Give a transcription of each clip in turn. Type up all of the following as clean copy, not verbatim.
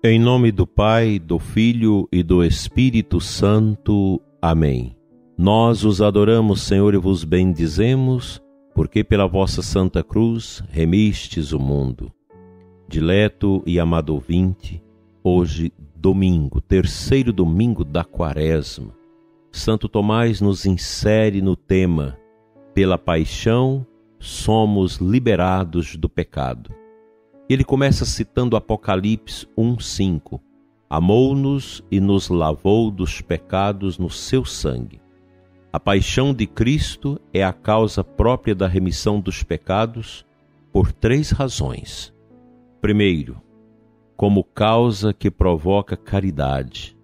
Em nome do Pai, do Filho e do Espírito Santo. Amém. Nós os adoramos, Senhor, e vos bendizemos, porque pela vossa Santa Cruz remistes o mundo. Dileto e amado ouvinte, hoje, domingo, terceiro domingo da Quaresma, Santo Tomás nos insere no tema: pela paixão somos liberados do pecado. Ele começa citando Apocalipse 1:5. Amou-nos e nos lavou dos pecados no seu sangue. A paixão de Cristo é a causa própria da remissão dos pecados por três razões. Primeiro, como causa que provoca caridade,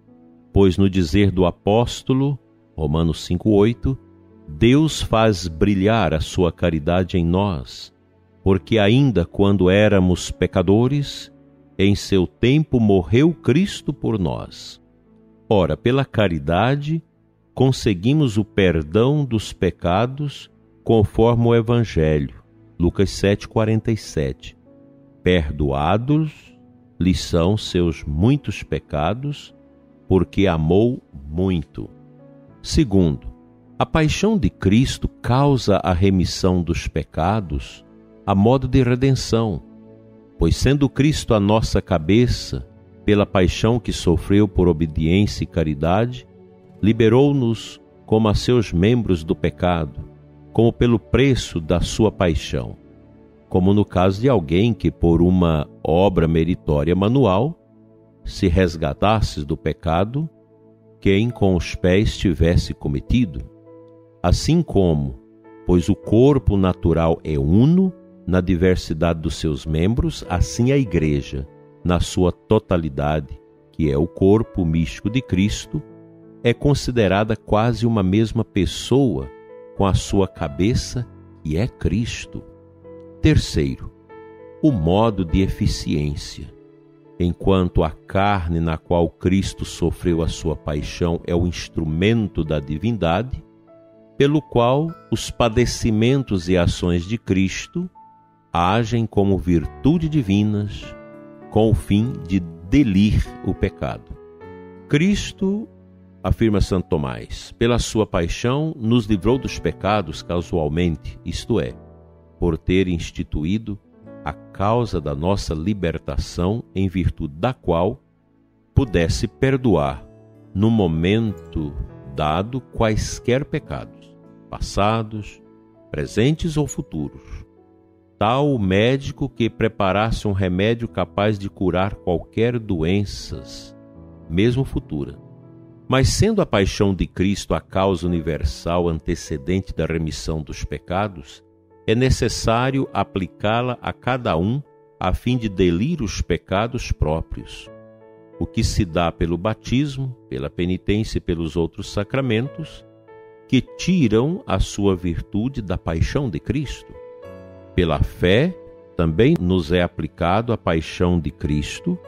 pois no dizer do apóstolo, Romanos 5:8, Deus faz brilhar a sua caridade em nós, porque ainda quando éramos pecadores, em seu tempo morreu Cristo por nós. Ora, pela caridade, conseguimos o perdão dos pecados conforme o Evangelho, Lucas 7:47. Perdoados lhe são seus muitos pecados, porque amou muito. Segundo, a paixão de Cristo causa a remissão dos pecados a modo de redenção, pois sendo Cristo a nossa cabeça, pela paixão que sofreu por obediência e caridade, liberou-nos como a seus membros do pecado, como pelo preço da sua paixão, como no caso de alguém que por uma obra meritória manual se resgatasse do pecado quem com os pés tivesse cometido. Assim como, pois o corpo natural é uno na diversidade dos seus membros, assim a Igreja, na sua totalidade, que é o corpo místico de Cristo, é considerada quase uma mesma pessoa com a sua cabeça, que é Cristo. Terceiro, o modo de eficiência. Enquanto a carne na qual Cristo sofreu a sua paixão é o instrumento da divindade, pelo qual os padecimentos e ações de Cristo agem como virtude divinas, com o fim de delir o pecado. Cristo, afirma Santo Tomás, pela sua paixão nos livrou dos pecados casualmente, isto é, por ter instituído a causa da nossa libertação, em virtude da qual pudesse perdoar, no momento dado, quaisquer pecados, passados, presentes ou futuros. Tal o médico que preparasse um remédio capaz de curar qualquer doenças, mesmo futura. Mas sendo a paixão de Cristo a causa universal antecedente da remissão dos pecados, é necessário aplicá-la a cada um a fim de delir os pecados próprios, o que se dá pelo batismo, pela penitência e pelos outros sacramentos, que tiram a sua virtude da paixão de Cristo. Pela fé, também nos é aplicado a paixão de Cristo,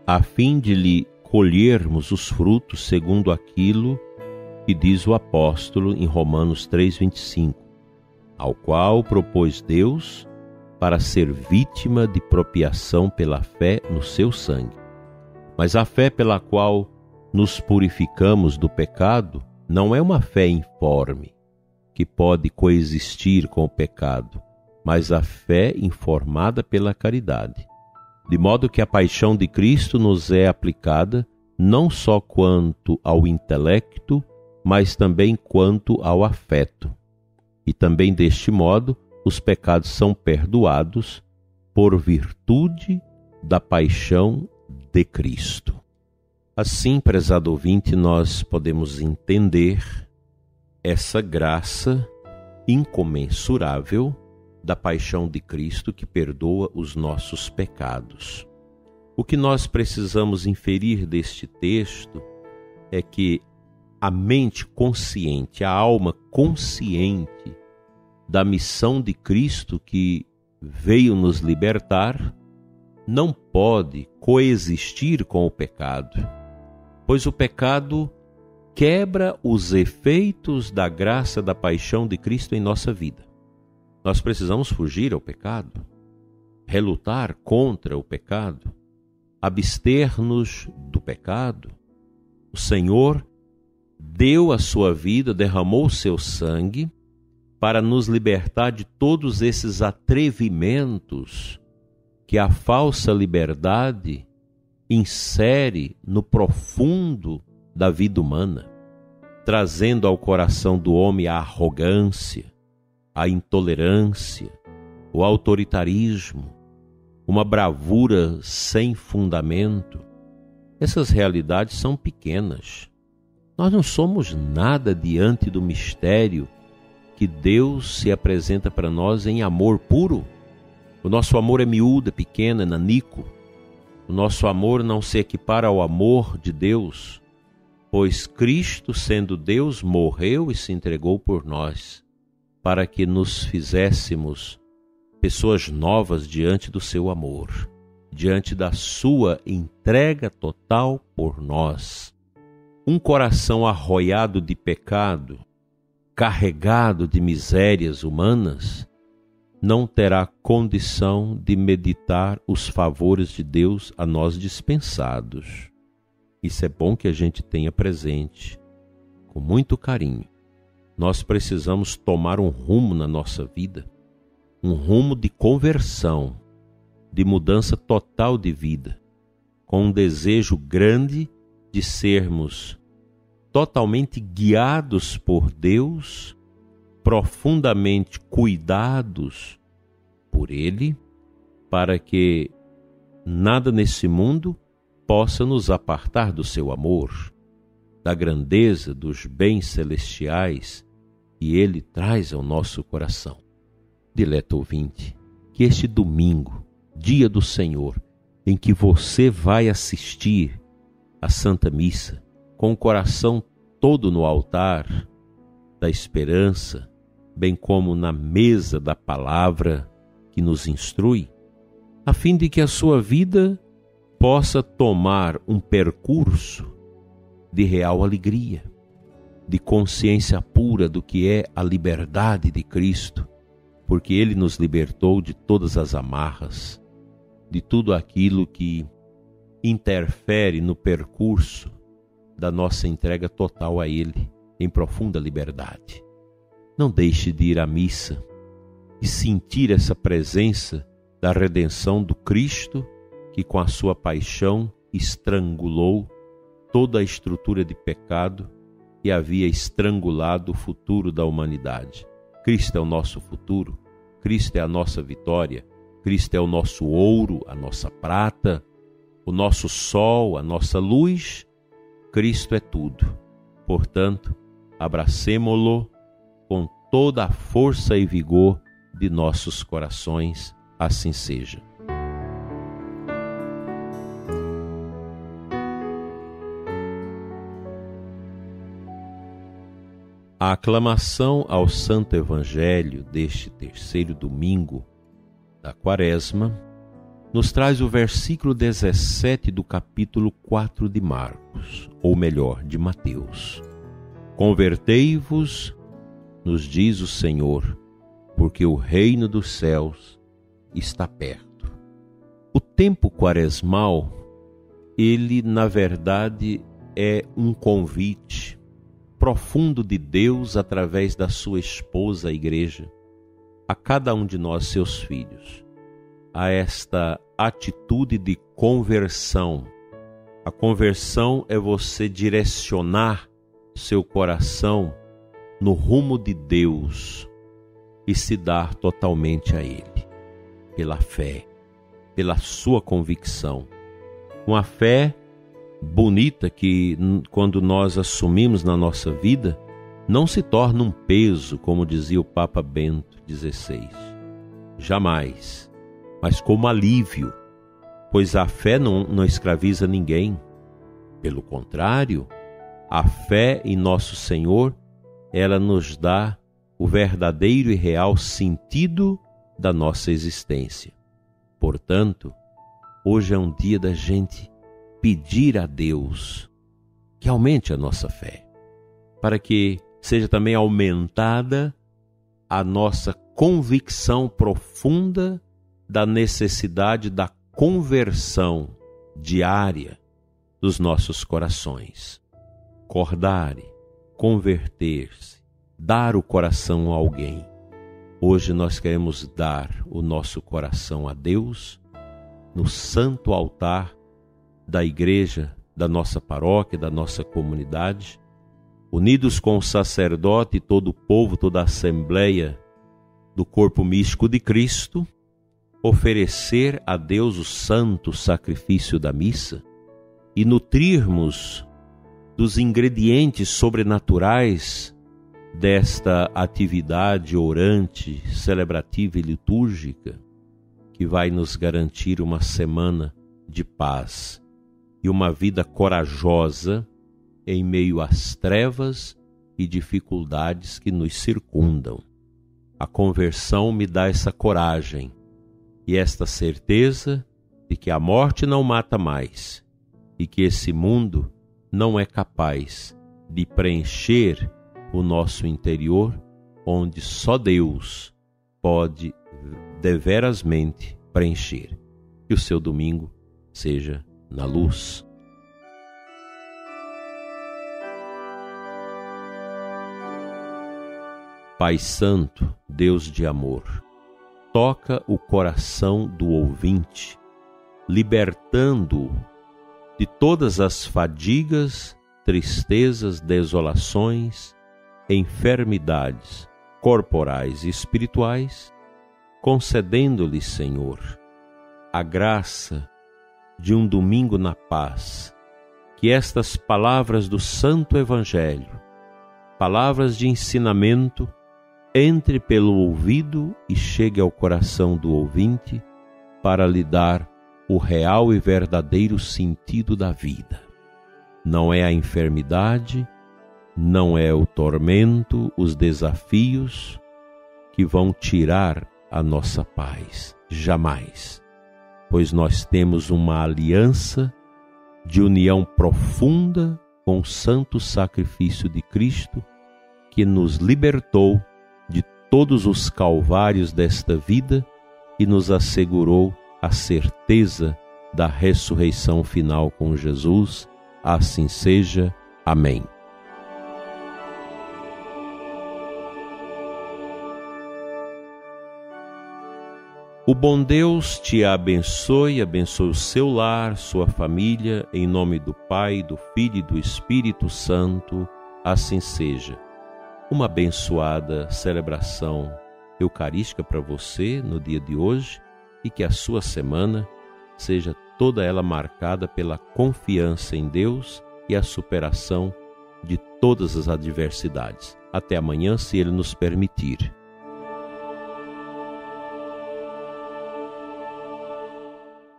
a fim de lhe colhermos os frutos segundo aquilo que diz o apóstolo em Romanos 3:25, ao qual propôs Deus para ser vítima de propiação pela fé no seu sangue. Mas a fé pela qual nos purificamos do pecado não é uma fé informe, que pode coexistir com o pecado, mas a fé informada pela caridade. De modo que a paixão de Cristo nos é aplicada não só quanto ao intelecto, mas também quanto ao afeto. E também deste modo, os pecados são perdoados por virtude da paixão de Cristo. Assim, prezado ouvinte, nós podemos entender essa graça incomensurável da paixão de Cristo que perdoa os nossos pecados. O que nós precisamos inferir deste texto é que a mente consciente, a alma consciente da missão de Cristo que veio nos libertar, não pode coexistir com o pecado, pois o pecado quebra os efeitos da graça da paixão de Cristo em nossa vida. Nós precisamos fugir ao pecado, relutar contra o pecado, abster-nos do pecado. O Senhor deu a sua vida, derramou o seu sangue para nos libertar de todos esses atrevimentos que a falsa liberdade insere no profundo da vida humana, trazendo ao coração do homem a arrogância, a intolerância, o autoritarismo, uma bravura sem fundamento. Essas realidades são pequenas. Nós não somos nada diante do mistério que Deus se apresenta para nós em amor puro. O nosso amor é miúdo, é pequeno, é nanico. O nosso amor não se equipara ao amor de Deus, pois Cristo, sendo Deus, morreu e se entregou por nós, para que nos fizéssemos pessoas novas diante do seu amor, diante da sua entrega total por nós. Um coração arroiado de pecado, carregado de misérias humanas, não terá condição de meditar os favores de Deus a nós dispensados. Isso é bom que a gente tenha presente, com muito carinho. Nós precisamos tomar um rumo na nossa vida, um rumo de conversão, de mudança total de vida, com um desejo grande de sermos totalmente guiados por Deus, profundamente cuidados por Ele, para que nada nesse mundo possa nos apartar do seu amor, da grandeza dos bens celestiais que Ele traz ao nosso coração. Dileto ouvinte, que este domingo, dia do Senhor, em que você vai assistir à Santa Missa, com o coração todo no altar da esperança, bem como na mesa da palavra que nos instrui, a fim de que a sua vida possa tomar um percurso de real alegria, de consciência pura do que é a liberdade de Cristo, porque Ele nos libertou de todas as amarras, de tudo aquilo que interfere no percurso da nossa entrega total a Ele, em profunda liberdade. Não deixe de ir à missa e sentir essa presença da redenção do Cristo, que com a sua paixão estrangulou toda a estrutura de pecado que havia estrangulado o futuro da humanidade. Cristo é o nosso futuro, Cristo é a nossa vitória, Cristo é o nosso ouro, a nossa prata, o nosso sol, a nossa luz. Cristo é tudo. Portanto, abracemo-lo com toda a força e vigor de nossos corações. Assim seja. A aclamação ao Santo Evangelho deste terceiro domingo da Quaresma nos traz o versículo 17 do capítulo 4 de Marcos, ou melhor, de Mateus. Convertei-vos, nos diz o Senhor, porque o reino dos céus está perto. O tempo quaresmal, ele na verdade é um convite profundo de Deus através da sua esposa, a Igreja, a cada um de nós, seus filhos, a esta atitude de conversão. A conversão é você direcionar seu coração no rumo de Deus e se dar totalmente a Ele, pela fé, pela sua convicção. Uma fé bonita que, quando nós assumimos na nossa vida, não se torna um peso, como dizia o Papa Bento XVI. Jamais. Mas como alívio, pois a fé não escraviza ninguém. Pelo contrário, a fé em nosso Senhor, ela nos dá o verdadeiro e real sentido da nossa existência. Portanto, hoje é um dia da gente pedir a Deus que aumente a nossa fé, para que seja também aumentada a nossa convicção profunda da necessidade da conversão diária dos nossos corações. Acordar, converter-se, dar o coração a alguém. Hoje nós queremos dar o nosso coração a Deus no santo altar da igreja, da nossa paróquia, da nossa comunidade, unidos com o sacerdote e todo o povo, toda a assembleia do corpo místico de Cristo, oferecer a Deus o santo sacrifício da missa e nutrirmos dos ingredientes sobrenaturais desta atividade orante, celebrativa e litúrgica, que vai nos garantir uma semana de paz e uma vida corajosa em meio às trevas e dificuldades que nos circundam. A conversão me dá essa coragem e esta certeza de que a morte não mata mais e que esse mundo não é capaz de preencher o nosso interior, onde só Deus pode deverasmente preencher. Que o seu domingo seja na luz. Pai Santo, Deus de amor, toca o coração do ouvinte, libertando-o de todas as fadigas, tristezas, desolações, enfermidades corporais e espirituais, concedendo-lhe, Senhor, a graça de um domingo na paz, que estas palavras do Santo Evangelho, palavras de ensinamento, entre pelo ouvido e chegue ao coração do ouvinte para lhe dar o real e verdadeiro sentido da vida. Não é a enfermidade, não é o tormento, os desafios que vão tirar a nossa paz, jamais, pois nós temos uma aliança de união profunda com o santo sacrifício de Cristo, que nos libertou de todos os calvários desta vida e nos assegurou a certeza da ressurreição final com Jesus. Assim seja. Amém. O bom Deus te abençoe, abençoe o seu lar, sua família, em nome do Pai, do Filho e do Espírito Santo. Assim seja. Uma abençoada celebração eucarística para você no dia de hoje e que a sua semana seja toda ela marcada pela confiança em Deus e a superação de todas as adversidades. Até amanhã, se Ele nos permitir.